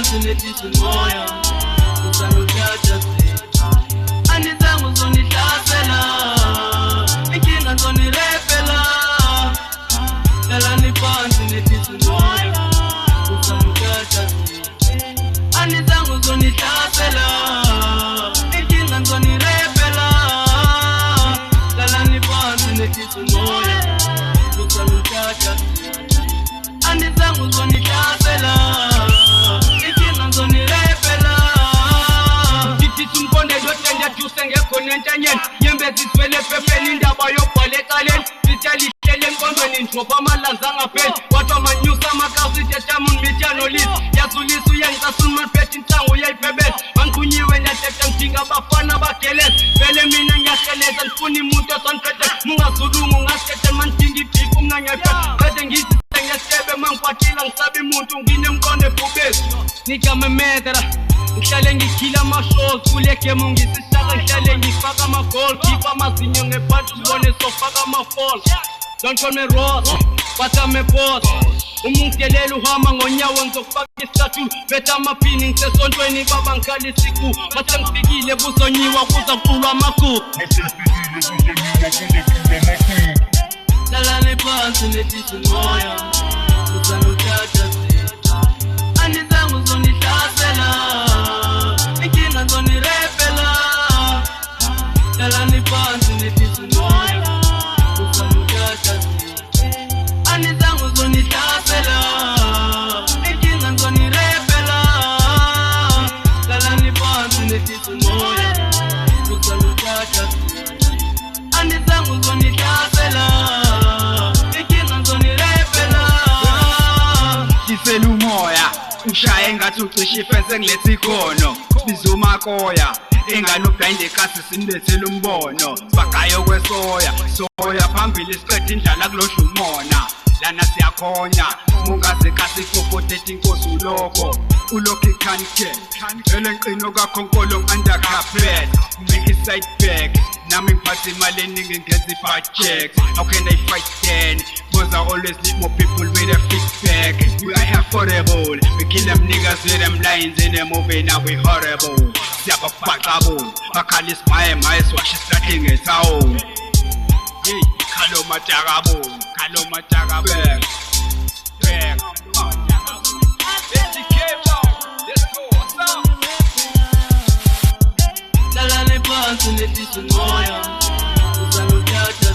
Sinetisa umoya uzangijaja anizangu zonihlasela inkinga ngizonirepela lalani phansi sinetisa umoya uzangijaja anizangu zonihlasela inkinga ngizonirepela lalani phansi sinetisa umoya uzangijaja anizangu zonihlasela Nyembe ziswele pepeni ndaba yobhale ekaleni Sitshalihlele enkondweni ndloba amalanza angapheli Watu amanyusa amakazi tetamun mityanolisi Yasulisa uyangisasun maniphethe intlango uyayiphebela Mangikhunyiwe nyathetha ngidinga abafana bageleza Vele mina ngiyaheleza ndifuna imuntu esoniphethe Mungazulungu ngasikhethe mandidinga ibhifu mna ngiyayiphethe Qede ngizise ngesebe mangikwatila ngisabi muntu nginemkono ebhubesi Nikamemedera Ngihlale ngikhila ama-shows kule game ungisihlaka ngihlale ngifaka ama-goal Khipha amazinyo ngebhanti uzibone sofaka ama-fall Don't call me Ross, but I'm a boss Umungelele uhamba ngonyawo ngizokufaka istatue Betha amaphini ngisesontweni baba ngikhali isiku Mase ngifikile kuzonyiwa kuza kuqulwa amakhulu Lalani phansi netisa umoya uzangijaja anizangu zonihlasela inkinga ngizonirepela lalani phansi netisa umoya uzangijaja anizangu zonihlasela inkinga ngizonirepela lalani phansi netisa umoya uzangijaja anizangu zonihlasela inkinga ngizonirepela Tisela umoya Ushaye ngathi ucishe ifense ngilethe ikhono Bizuma koya Ingane ublind ekhasi sinilethela umbono Sibagayo kwesoya Soya phambili siqeda indlala kulohla umona Lana siyakhonya Mungaze kasi fokothethi inkosi uloko Ulokhu ikhanike Ele nqino kakhonkolo undercarpet Make it side back Nami ngiphatha imali eningi ngenza i-budget How can I fight then? Cause I always need more people with a feedback We are affordable We kill them niggas with them lines in the movie Now we horrible Siyababhaqabo Bakhali isimaye swash starting its own Hey, Kalo matakabo Back Let's go, what's up? Lalani phansi netisa umoya uzangijaja